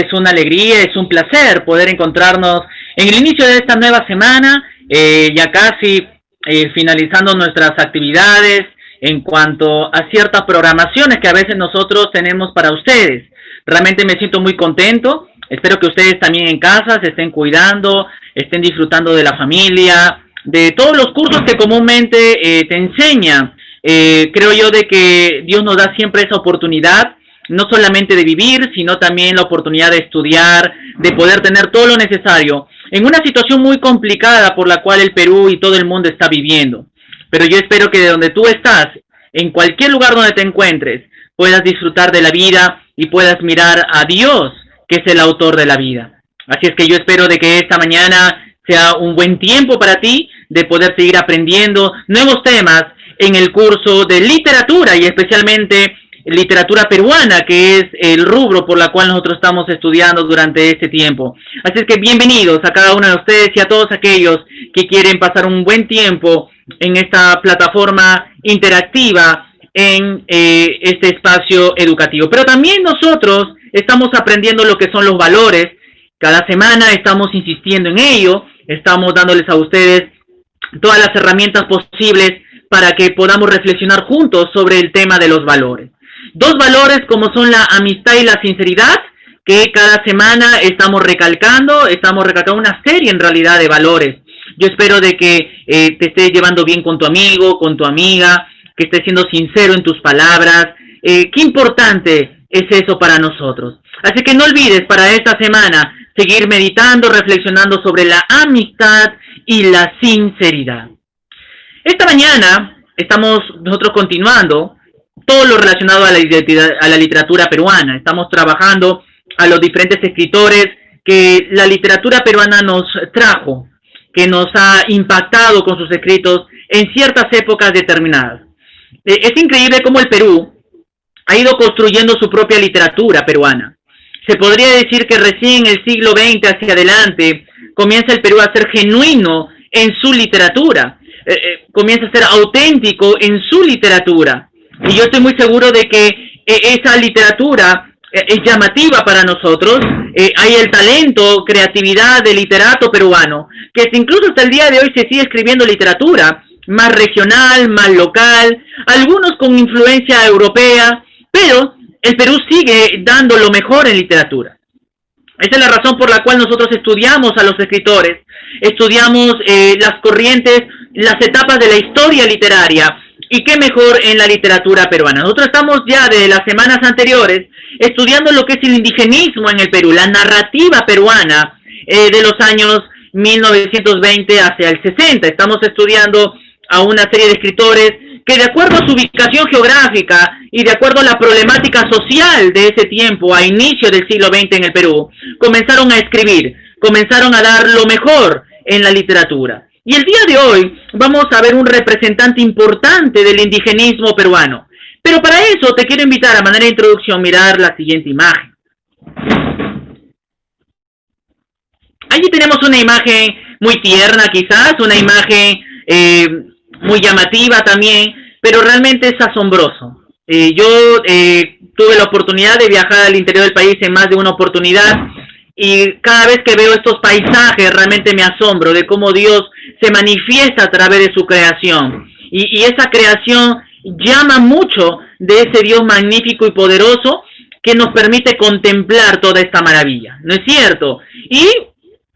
Es una alegría, es un placer poder encontrarnos en el inicio de esta nueva semana, ya casi finalizando nuestras actividades en cuanto a ciertas programaciones que a veces nosotros tenemos para ustedes. Realmente me siento muy contento, espero que ustedes también en casa se estén cuidando, estén disfrutando de la familia, de todos los cursos que comúnmente te enseñan. Creo yo de que Dios nos da siempre esa oportunidad, no solamente de vivir, sino también la oportunidad de estudiar, de poder tener todo lo necesario, en una situación muy complicada por la cual el Perú y todo el mundo está viviendo. Pero yo espero que de donde tú estás, en cualquier lugar donde te encuentres, puedas disfrutar de la vida y puedas mirar a Dios, que es el autor de la vida. Así es que yo espero de que esta mañana sea un buen tiempo para ti, de poder seguir aprendiendo nuevos temas en el curso de literatura y especialmente literatura peruana, que es el rubro por la cual nosotros estamos estudiando durante este tiempo. Así es que bienvenidos a cada uno de ustedes y a todos aquellos que quieren pasar un buen tiempo en esta plataforma interactiva en este espacio educativo. Pero también nosotros estamos aprendiendo lo que son los valores. Cada semana estamos insistiendo en ello, estamos dándoles a ustedes todas las herramientas posibles para que podamos reflexionar juntos sobre el tema de los valores. Dos valores como son la amistad y la sinceridad, que cada semana estamos recalcando una serie en realidad de valores. Yo espero de que te estés llevando bien con tu amigo, con tu amiga, que estés siendo sincero en tus palabras. Qué importante es eso para nosotros. Así que no olvides para esta semana seguir meditando, reflexionando sobre la amistad y la sinceridad. Esta mañana estamos nosotros continuando todo lo relacionado a la literatura peruana. Estamos trabajando a los diferentes escritores que la literatura peruana nos trajo, que nos ha impactado con sus escritos en ciertas épocas determinadas. Es increíble cómo el Perú ha ido construyendo su propia literatura peruana. Se podría decir que recién en el siglo XX hacia adelante comienza el Perú a ser genuino en su literatura, comienza a ser auténtico en su literatura. Y yo estoy muy seguro de que esa literatura es llamativa para nosotros. Hay el talento, creatividad del literato peruano, que incluso hasta el día de hoy se sigue escribiendo literatura, más regional, más local, algunos con influencia europea, pero el Perú sigue dando lo mejor en literatura. Esa es la razón por la cual nosotros estudiamos a los escritores, estudiamos las corrientes, las etapas de la historia literaria. Y qué mejor en la literatura peruana. Nosotros estamos ya de las semanas anteriores estudiando lo que es el indigenismo en el Perú, la narrativa peruana de los años 1920 hacia el 60. Estamos estudiando a una serie de escritores que de acuerdo a su ubicación geográfica y de acuerdo a la problemática social de ese tiempo, a inicio del siglo XX en el Perú, comenzaron a escribir, comenzaron a dar lo mejor en la literatura. Y el día de hoy vamos a ver un representante importante del indigenismo peruano. Pero para eso te quiero invitar a manera de introducción a mirar la siguiente imagen. Allí tenemos una imagen muy tierna quizás, una imagen muy llamativa también, pero realmente es asombroso. Yo tuve la oportunidad de viajar al interior del país en más de una oportunidad y cada vez que veo estos paisajes realmente me asombro de cómo Dios se manifiesta a través de su creación. Y esa creación llama mucho de ese Dios magnífico y poderoso que nos permite contemplar toda esta maravilla, ¿no es cierto? Y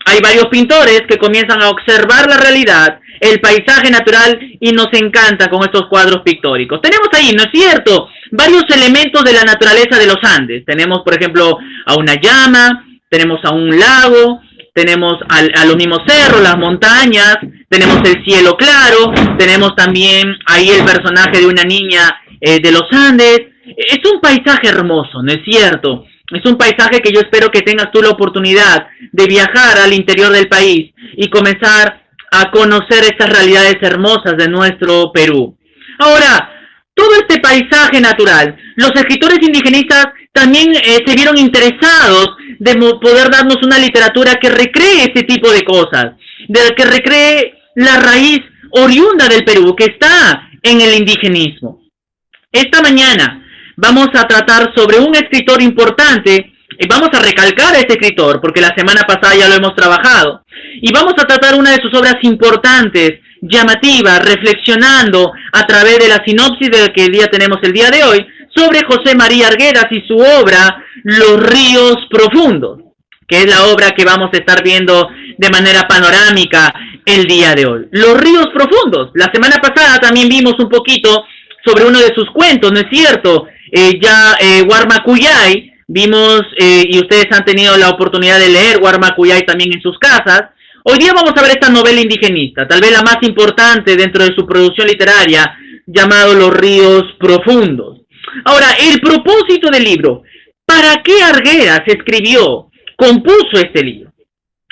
hay varios pintores que comienzan a observar la realidad, el paisaje natural, y nos encanta con estos cuadros pictóricos. Tenemos ahí, ¿no es cierto?, varios elementos de la naturaleza de los Andes. Tenemos, por ejemplo, a una llama, tenemos a un lago, tenemos a los mismos cerros, las montañas, tenemos el cielo claro, tenemos también ahí el personaje de una niña de los Andes. Es un paisaje hermoso, ¿no es cierto? Es un paisaje que yo espero que tengas tú la oportunidad de viajar al interior del país y comenzar a conocer estas realidades hermosas de nuestro Perú. Ahora, todo este paisaje natural, los escritores indigenistas también se vieron interesados de poder darnos una literatura que recree este tipo de cosas, que recree la raíz oriunda del Perú, que está en el indigenismo. Esta mañana vamos a tratar sobre un escritor importante Y vamos a recalcar a este escritor, porque la semana pasada ya lo hemos trabajado. Y vamos a tratar una de sus obras importantes, llamativas, reflexionando a través de la sinopsis de la que el día tenemos el día de hoy, sobre José María Arguedas y su obra Los ríos profundos, que es la obra que vamos a estar viendo de manera panorámica el día de hoy. Los ríos profundos. La semana pasada también vimos un poquito sobre uno de sus cuentos, ¿no es cierto? Guarmacuyay, vimos, y ustedes han tenido la oportunidad de leer Guarmacuyay también en sus casas. Hoy día vamos a ver esta novela indigenista, tal vez la más importante dentro de su producción literaria, llamado Los ríos profundos. Ahora, el propósito del libro. ¿Para qué Arguedas compuso este libro?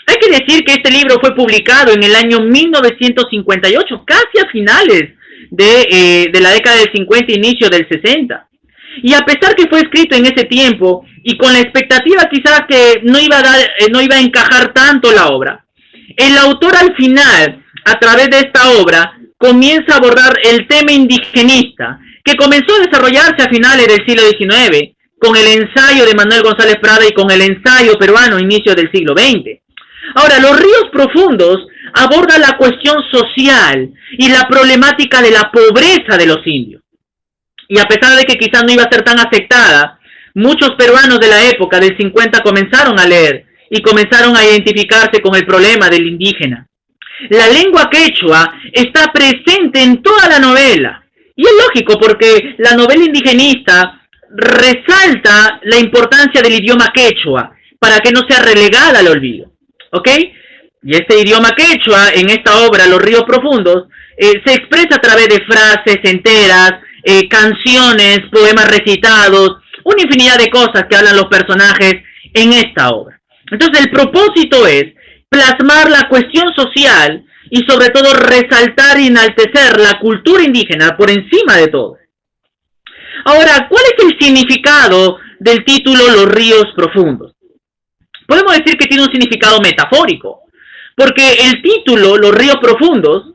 Hay que decir que este libro fue publicado en el año 1958, casi a finales de la década del 50, inicio del 60. Y a pesar que fue escrito en ese tiempo, y con la expectativa quizás que no iba a encajar tanto la obra, el autor al final, a través de esta obra, comienza a abordar el tema indigenista, que comenzó a desarrollarse a finales del siglo XIX, con el ensayo de Manuel González Prada y con el ensayo peruano a inicios del siglo XX. Ahora, Los ríos profundos aborda la cuestión social y la problemática de la pobreza de los indios. Y a pesar de que quizás no iba a ser tan aceptada, muchos peruanos de la época del 50 comenzaron a leer y comenzaron a identificarse con el problema del indígena. La lengua quechua está presente en toda la novela. Y es lógico porque la novela indigenista resalta la importancia del idioma quechua para que no sea relegada al olvido. ¿Ok? Y este idioma quechua, en esta obra, Los ríos profundos, se expresa a través de frases enteras, canciones, poemas recitados, una infinidad de cosas que hablan los personajes en esta obra. Entonces, el propósito es plasmar la cuestión social y sobre todo resaltar y enaltecer la cultura indígena por encima de todo. Ahora, ¿cuál es el significado del título Los ríos profundos? Podemos decir que tiene un significado metafórico, porque el título Los ríos profundos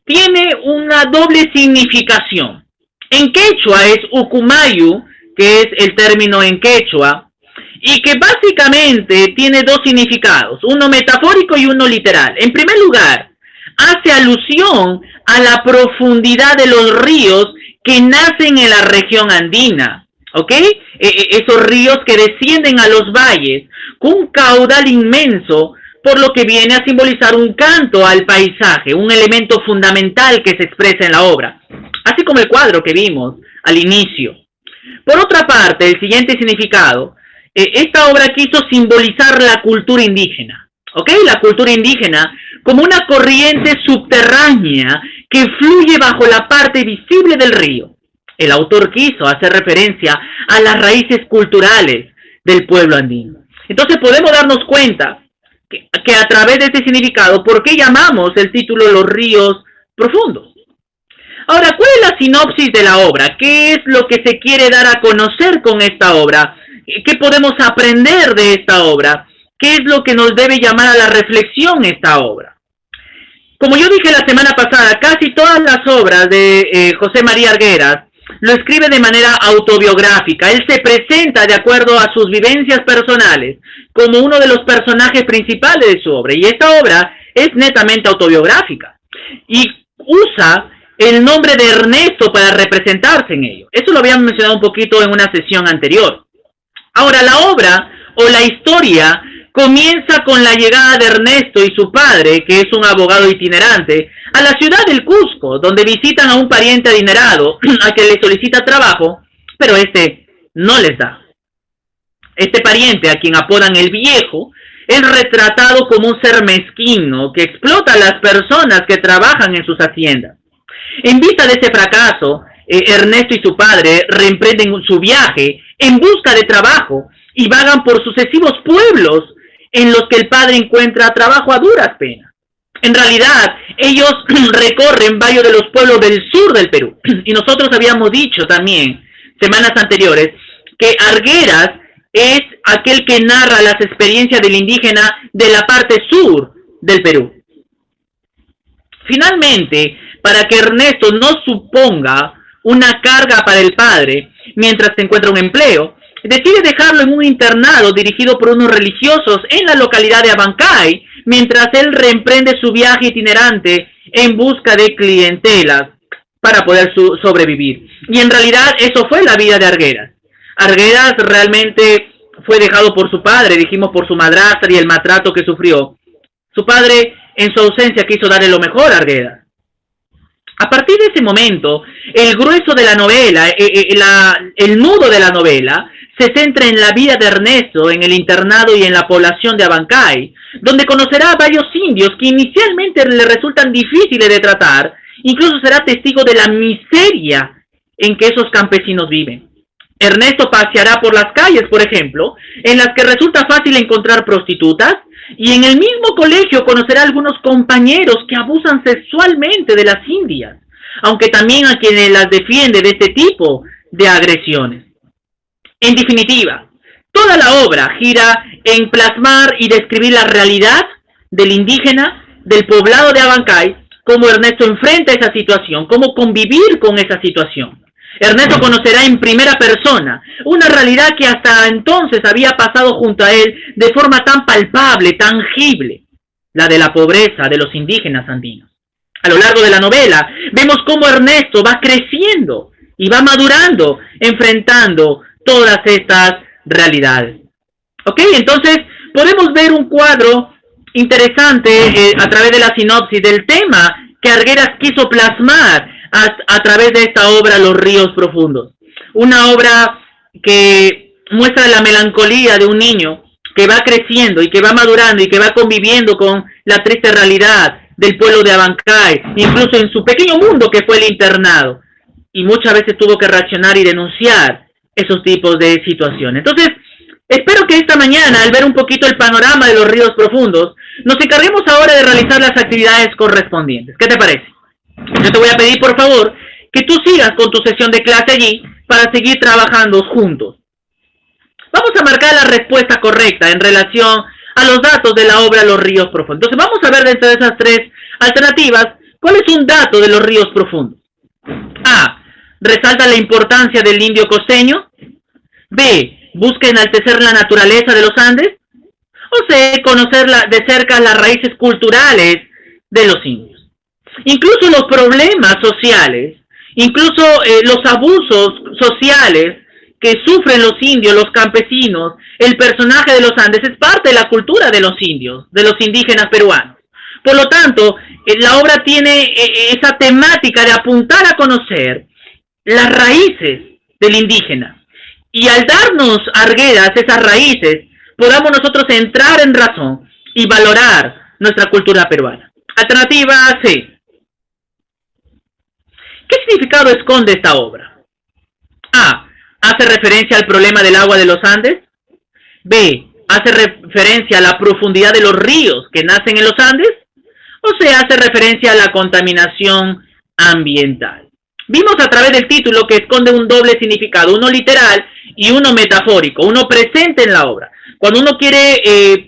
tiene una doble significación. En quechua es ucumayu, que es el término en quechua, y que básicamente tiene dos significados, uno metafórico y uno literal. En primer lugar, hace alusión a la profundidad de los ríos que nacen en la región andina, ¿ok? Esos ríos que descienden a los valles con un caudal inmenso, por lo que viene a simbolizar un canto al paisaje, un elemento fundamental que se expresa en la obra, así como el cuadro que vimos al inicio. Por otra parte, el siguiente significado, esta obra quiso simbolizar la cultura indígena, ¿ok? La cultura indígena como una corriente subterránea que fluye bajo la parte visible del río. El autor quiso hacer referencia a las raíces culturales del pueblo andino. Entonces podemos darnos cuenta que a través de este significado, ¿por qué llamamos el título Los ríos profundos? Ahora, ¿cuál es la sinopsis de la obra? ¿Qué es lo que se quiere dar a conocer con esta obra? ¿Qué podemos aprender de esta obra? ¿Qué es lo que nos debe llamar a la reflexión esta obra? Como yo dije la semana pasada, casi todas las obras de José María Arguedas lo escribe de manera autobiográfica. Él se presenta de acuerdo a sus vivencias personales como uno de los personajes principales de su obra. Y esta obra es netamente autobiográfica. Y usa el nombre de Ernesto para representarse en ello. Eso lo habíamos mencionado un poquito en una sesión anterior. Ahora, la obra o la historia comienza con la llegada de Ernesto y su padre, que es un abogado itinerante, a la ciudad del Cusco, donde visitan a un pariente adinerado a que le solicita trabajo, pero este no les da. Este pariente, a quien apodan el Viejo, es retratado como un ser mezquino que explota a las personas que trabajan en sus haciendas. En vista de ese fracaso, Ernesto y su padre reemprenden su viaje en busca de trabajo y vagan por sucesivos pueblos en los que el padre encuentra trabajo a duras penas. En realidad, ellos recorren varios de los pueblos del sur del Perú. Y nosotros habíamos dicho también, semanas anteriores, que Arguedas es aquel que narra las experiencias del indígena de la parte sur del Perú. Finalmente, para que Ernesto no suponga una carga para el padre mientras se encuentra un empleo, decide dejarlo en un internado dirigido por unos religiosos en la localidad de Abancay, mientras él reemprende su viaje itinerante en busca de clientelas para poder sobrevivir. Y en realidad eso fue la vida de Arguedas. Arguedas realmente fue dejado por su padre, dijimos por su madrastra y el maltrato que sufrió. Su padre en su ausencia quiso darle lo mejor a Arguedas. A partir de ese momento, el grueso de la novela, el nudo de la novela, se centra en la vida de Ernesto en el internado y en la población de Abancay, donde conocerá a varios indios que inicialmente le resultan difíciles de tratar, incluso será testigo de la miseria en que esos campesinos viven. Ernesto paseará por las calles, por ejemplo, en las que resulta fácil encontrar prostitutas, y en el mismo colegio conocerá a algunos compañeros que abusan sexualmente de las indias, aunque también a quienes las defiende de este tipo de agresiones. En definitiva, toda la obra gira en plasmar y describir la realidad del indígena, del poblado de Abancay, cómo Ernesto enfrenta esa situación, cómo convivir con esa situación. Ernesto conocerá en primera persona una realidad que hasta entonces había pasado junto a él de forma tan palpable, tangible, la de la pobreza de los indígenas andinos. A lo largo de la novela vemos cómo Ernesto va creciendo y va madurando, enfrentando todas estas realidades. ¿Ok? Entonces podemos ver un cuadro interesante a través de la sinopsis del tema que Arguedas quiso plasmar a través de esta obra Los ríos profundos. Una obra que muestra la melancolía de un niño que va creciendo y que va madurando y que va conviviendo con la triste realidad del pueblo de Abancay, incluso en su pequeño mundo que fue el internado. Y muchas veces tuvo que reaccionar y denunciar esos tipos de situaciones. Entonces, espero que esta mañana, al ver un poquito el panorama de Los ríos profundos, nos encarguemos ahora de realizar las actividades correspondientes. ¿Qué te parece? Yo te voy a pedir, por favor, que tú sigas con tu sesión de clase allí para seguir trabajando juntos. Vamos a marcar la respuesta correcta en relación a los datos de la obra Los ríos profundos. Entonces vamos a ver dentro de esas tres alternativas, ¿cuál es un dato de los ríos profundos? A. Resalta la importancia del indio costeño. B. Busca enaltecer la naturaleza de los Andes. O C. Conocer de cerca las raíces culturales de los indios. Incluso los problemas sociales, incluso los abusos sociales que sufren los indios, los campesinos, el personaje de los Andes es parte de la cultura de los indios, de los indígenas peruanos. Por lo tanto, la obra tiene esa temática de apuntar a conocer las raíces del indígena. Y al darnos, Arguedas, esas raíces, podamos nosotros entrar en razón y valorar nuestra cultura peruana. Alternativa C. ¿Qué significado esconde esta obra? A. ¿Hace referencia al problema del agua de los Andes? B. ¿Hace referencia a la profundidad de los ríos que nacen en los Andes? ¿O C. ¿Hace referencia a la contaminación ambiental? Vimos a través del título que esconde un doble significado, uno literal y uno metafórico, uno presente en la obra. Cuando uno quiere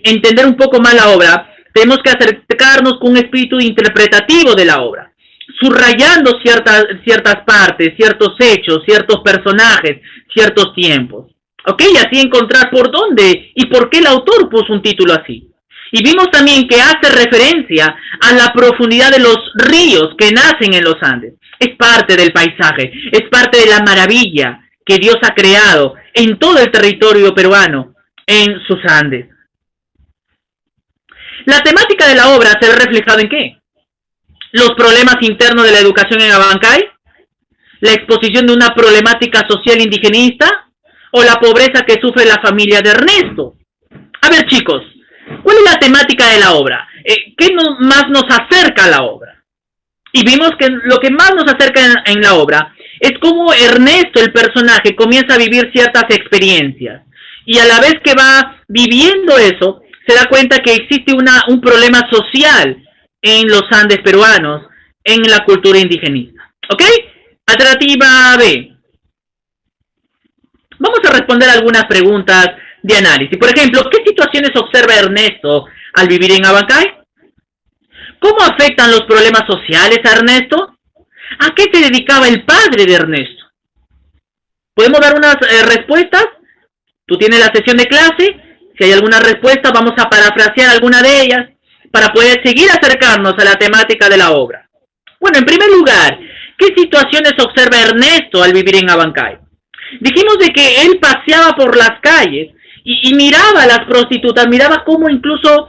entender un poco más la obra, tenemos que acercarnos con un espíritu interpretativo de la obra, subrayando ciertas partes, ciertos hechos, ciertos personajes, ciertos tiempos. ¿Ok? Y así encontrar por dónde y por qué el autor puso un título así. Y vimos también que hace referencia a la profundidad de los ríos que nacen en los Andes. Es parte del paisaje, es parte de la maravilla que Dios ha creado en todo el territorio peruano, en sus Andes. La temática de la obra se ve reflejada ¿en qué? Los problemas internos de la educación en Abancay, la exposición de una problemática social indigenista o la pobreza que sufre la familia de Ernesto. A ver, chicos, ¿cuál es la temática de la obra? ¿Qué más nos acerca a la obra? Y vimos que lo que más nos acerca en la obra es cómo Ernesto, el personaje, comienza a vivir ciertas experiencias. Y a la vez que va viviendo eso, se da cuenta que existe un problema social en los Andes peruanos, en la cultura indigenista. ¿Ok? Alternativa B. Vamos a responder algunas preguntas de análisis. Por ejemplo, ¿qué situaciones observa Ernesto al vivir en Abancay? ¿Cómo afectan los problemas sociales a Ernesto? ¿A qué se dedicaba el padre de Ernesto? ¿Podemos dar unas respuestas? Tú tienes la sesión de clase, si hay alguna respuesta vamos a parafrasear alguna de ellas para poder seguir acercarnos a la temática de la obra. Bueno, en primer lugar, ¿qué situaciones observa Ernesto al vivir en Abancay? Dijimos de que él paseaba por las calles y miraba a las prostitutas, miraba cómo incluso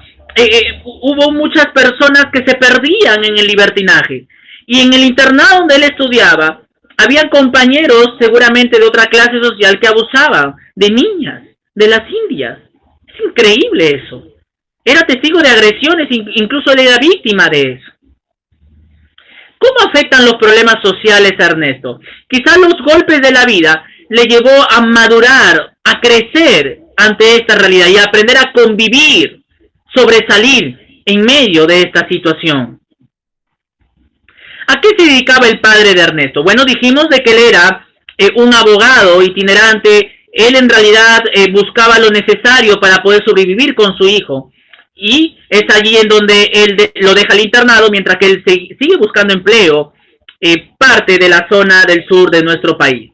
hubo muchas personas que se perdían en el libertinaje. Y en el internado donde él estudiaba, había compañeros seguramente de otra clase social que abusaban de niñas, de las indias. Es increíble eso. Era testigo de agresiones, incluso él era víctima de eso. ¿Cómo afectan los problemas sociales a Ernesto? Quizás los golpes de la vida le llevó a madurar, a crecer ante esta realidad y a aprender a convivir, sobresalir en medio de esta situación. ¿A qué se dedicaba el padre de Ernesto? Bueno, dijimos de que él era un abogado itinerante. Él en realidad buscaba lo necesario para poder sobrevivir con su hijo. Y es allí en donde él lo deja el internado, mientras que él sigue buscando empleo, parte de la zona del sur de nuestro país.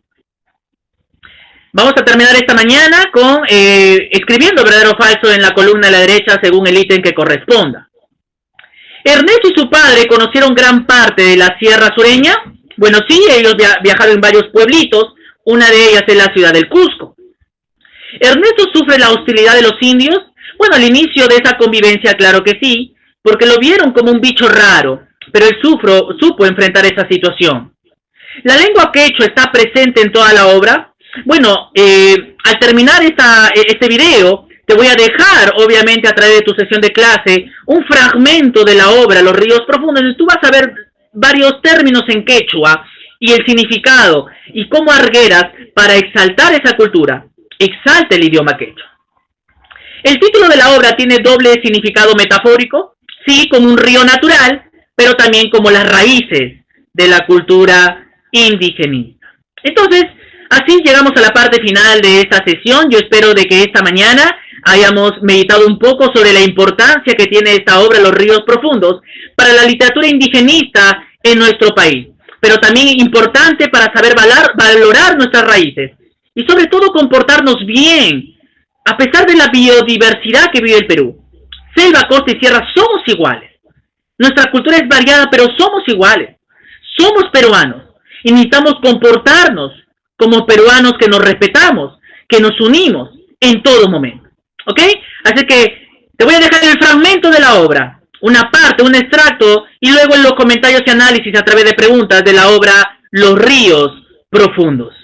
Vamos a terminar esta mañana con escribiendo verdadero o falso en la columna de la derecha según el ítem que corresponda. Ernesto y su padre conocieron gran parte de la sierra sureña. Bueno, sí, ellos viajaron en varios pueblitos, una de ellas es la ciudad del Cusco. Ernesto sufre la hostilidad de los indios. Bueno, al inicio de esa convivencia, claro que sí, porque lo vieron como un bicho raro, pero él supo enfrentar esa situación. La lengua quechua está presente en toda la obra. Bueno, al terminar este video, te voy a dejar, obviamente, a través de tu sesión de clase, un fragmento de la obra, Los Ríos Profundos, y tú vas a ver varios términos en quechua y el significado, y cómo Arguedas, para exaltar esa cultura, exalta el idioma quechua. El título de la obra tiene doble significado metafórico, sí, como un río natural, pero también como las raíces de la cultura indigenista. Entonces, así llegamos a la parte final de esta sesión. Yo espero de que esta mañana hayamos meditado un poco sobre la importancia que tiene esta obra, Los Ríos Profundos, para la literatura indigenista en nuestro país, pero también importante para saber valorar nuestras raíces y sobre todo comportarnos bien, a pesar de la biodiversidad que vive el Perú. Selva, costa y sierra somos iguales. Nuestra cultura es variada, pero somos iguales. Somos peruanos y necesitamos comportarnos como peruanos que nos respetamos, que nos unimos en todo momento. ¿Ok? Así que te voy a dejar el fragmento de la obra, una parte, un extracto, y luego en los comentarios y análisis a través de preguntas de la obra Los Ríos Profundos.